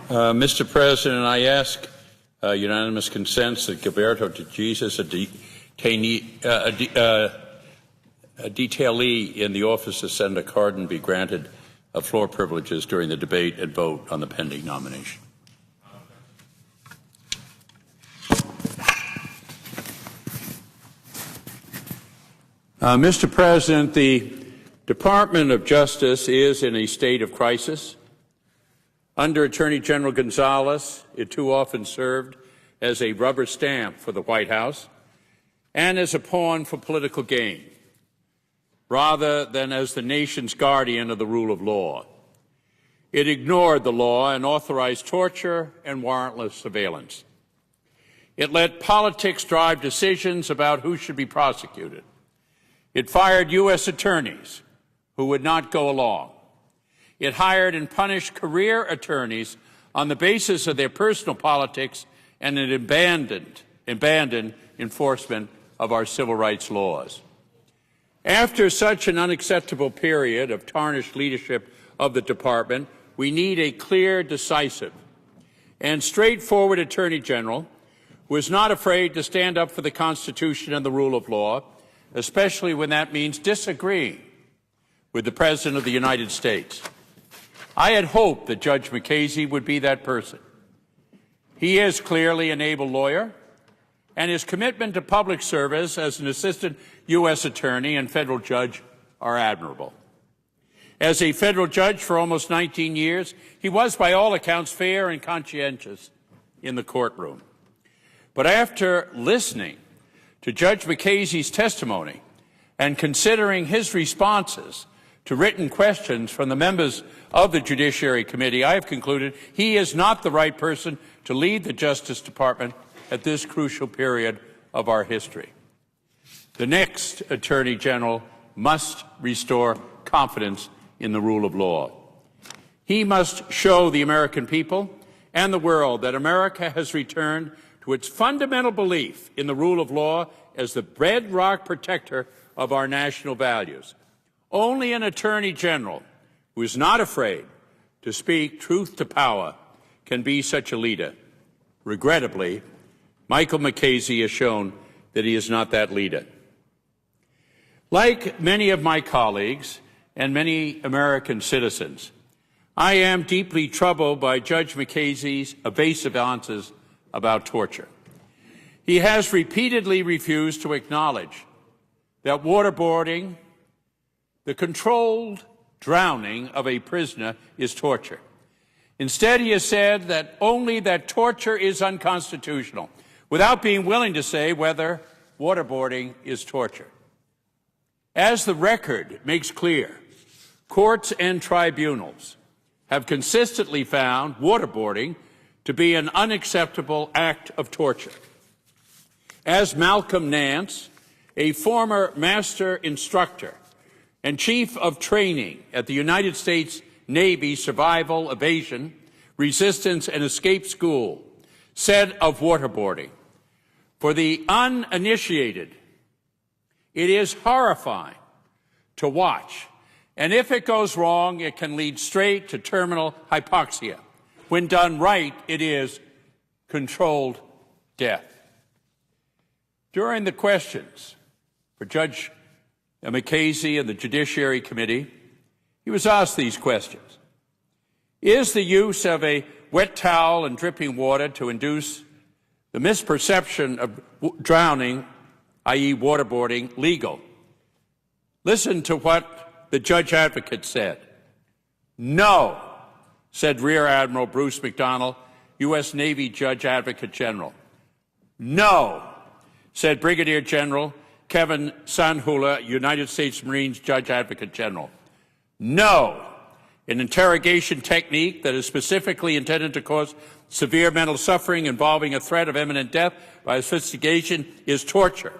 Mr. President, I ask unanimous consent that Gilberto de Jesus, a detailee in the office of Senator Cardin, be granted floor privileges during the debate and vote on the pending nomination. Mr. President, the Department of Justice is in a state of crisis. Under Attorney General Gonzales, it too often served as a rubber stamp for the White House and as a pawn for political gain, rather than as the nation's guardian of the rule of law. It ignored the law and authorized torture and warrantless surveillance. It let politics drive decisions about who should be prosecuted. It fired U.S. attorneys who would not go along. It hired and punished career attorneys on the basis of their personal politics, and it abandoned enforcement of our civil rights laws. After such an unacceptable period of tarnished leadership of the department, we need a clear, decisive, and straightforward Attorney General who is not afraid to stand up for the Constitution and the rule of law, especially when that means disagreeing with the President of the United States. I had hoped that Judge Mukasey would be that person. He is clearly an able lawyer, and his commitment to public service as an assistant U.S. attorney and federal judge are admirable. As a federal judge for almost 19 years, he was, by all accounts, fair and conscientious in the courtroom. But after listening to Judge Mukasey's testimony and considering his responses to written questions from the members of the Judiciary Committee, I have concluded he is not the right person to lead the Justice Department at this crucial period of our history. The next Attorney General must restore confidence in the rule of law. He must show the American people and the world that America has returned to its fundamental belief in the rule of law as the bedrock protector of our national values. Only an Attorney General who is not afraid to speak truth to power can be such a leader. Regrettably, Michael Mukasey has shown that he is not that leader. Like many of my colleagues and many American citizens, I am deeply troubled by Judge Mukasey's evasive answers about torture. He has repeatedly refused to acknowledge that waterboarding, the controlled drowning of a prisoner, is torture. Instead, he has said that only that torture is unconstitutional, without being willing to say whether waterboarding is torture. As the record makes clear, courts and tribunals have consistently found waterboarding to be an unacceptable act of torture. As Malcolm Nance, a former master instructor and chief of training at the United States Navy Survival, Evasion, Resistance, and Escape School, said of waterboarding, "For the uninitiated, it is horrifying to watch, and if it goes wrong, it can lead straight to terminal hypoxia. When done right, it is controlled death." During the questions for Judge Mukasey and the Judiciary Committee, he was asked these questions. Is the use of a wet towel and dripping water to induce the misperception of drowning, i.e. waterboarding, legal? Listen to what the judge advocate said. "No," said Rear Admiral Bruce McDonald, U.S. Navy Judge Advocate General. "No," said Brigadier General Kevin Sanhula, United States Marines Judge Advocate General. "No, an interrogation technique that is specifically intended to cause severe mental suffering involving a threat of imminent death by asphyxiation is torture."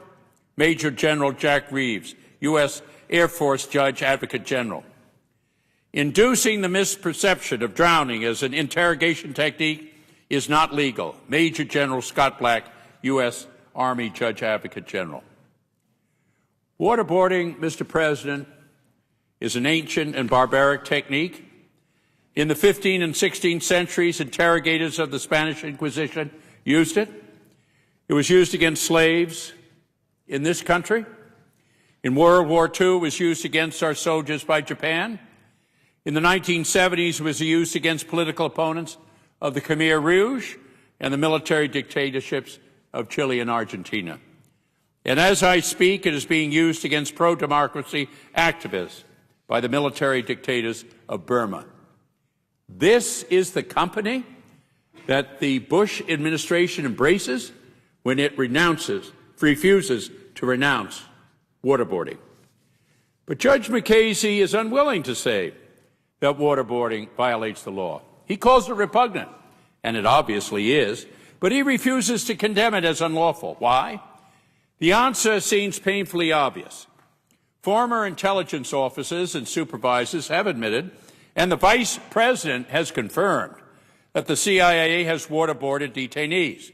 Major General Jack Reeves, U.S. Air Force Judge Advocate General. "Inducing the misperception of drowning as an interrogation technique is not legal." Major General Scott Black, U.S. Army Judge Advocate General. Waterboarding, Mr. President, is an ancient and barbaric technique, In the 15th and 16th centuries, interrogators of the Spanish Inquisition used it. It was used against slaves in this country. In World War II, it was used against our soldiers by Japan. In the 1970s, it was used against political opponents of the Khmer Rouge and the military dictatorships of Chile and Argentina. And as I speak, it is being used against pro-democracy activists by the military dictators of Burma. This is the company that the Bush administration embraces when it refuses to renounce waterboarding. But Judge Mukasey is unwilling to say that waterboarding violates the law. He calls it repugnant, and it obviously is, but he refuses to condemn it as unlawful. Why? The answer seems painfully obvious. Former intelligence officers and supervisors have admitted, and the Vice President has confirmed, that the CIA has waterboarded detainees.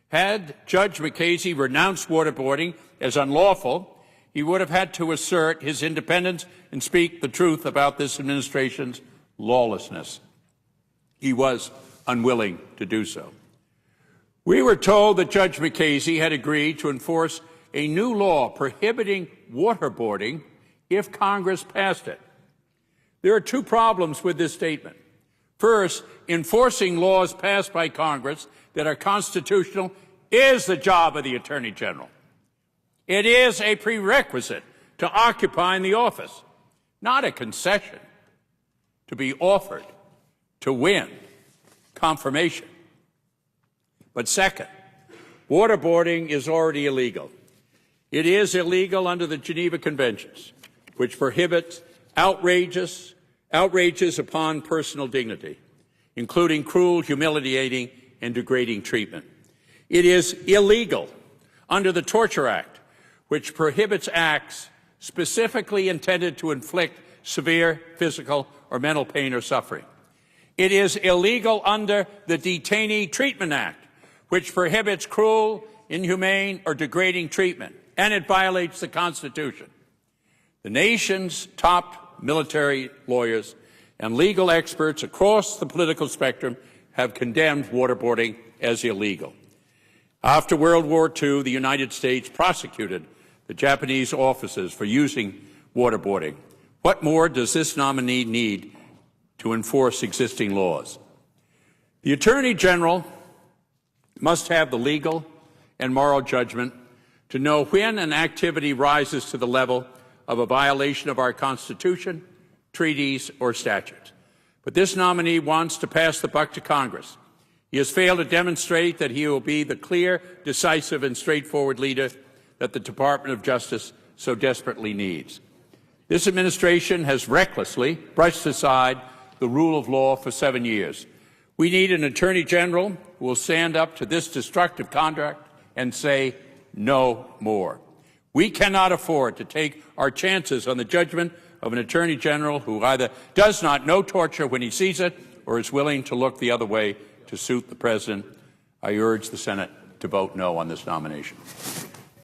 Had Judge Mukasey renounced waterboarding as unlawful, he would have had to assert his independence and speak the truth about this administration's lawlessness. He was unwilling to do so. We were told that Judge Mukasey had agreed to enforce a new law prohibiting waterboarding if Congress passed it. There are two problems with this statement. First, enforcing laws passed by Congress that are constitutional is the job of the Attorney General. It is a prerequisite to occupying the office, not a concession to be offered to win confirmation. But second, waterboarding is already illegal. It is illegal under the Geneva Conventions, which prohibits outrages upon personal dignity, including cruel, humiliating, and degrading treatment. It is illegal under the Torture Act, which prohibits acts specifically intended to inflict severe physical or mental pain or suffering. It is illegal under the Detainee Treatment Act, which prohibits cruel, inhumane, or degrading treatment, and it violates the Constitution. The nation's top military lawyers and legal experts across the political spectrum have condemned waterboarding as illegal. After World War II, the United States prosecuted the Japanese officers for using waterboarding. What more does this nominee need to enforce existing laws? The Attorney General must have the legal and moral judgment to know when an activity rises to the level of a violation of our Constitution, treaties, or statutes. But this nominee wants to pass the buck to Congress. He has failed to demonstrate that he will be the clear, decisive, and straightforward leader that the Department of Justice so desperately needs. This administration has recklessly brushed aside the rule of law for 7 years. We need an Attorney General who will stand up to this destructive conduct and say no more. We cannot afford to take our chances on the judgment of an Attorney General who either does not know torture when he sees it or is willing to look the other way to suit the President. I urge the Senate to vote no on this nomination.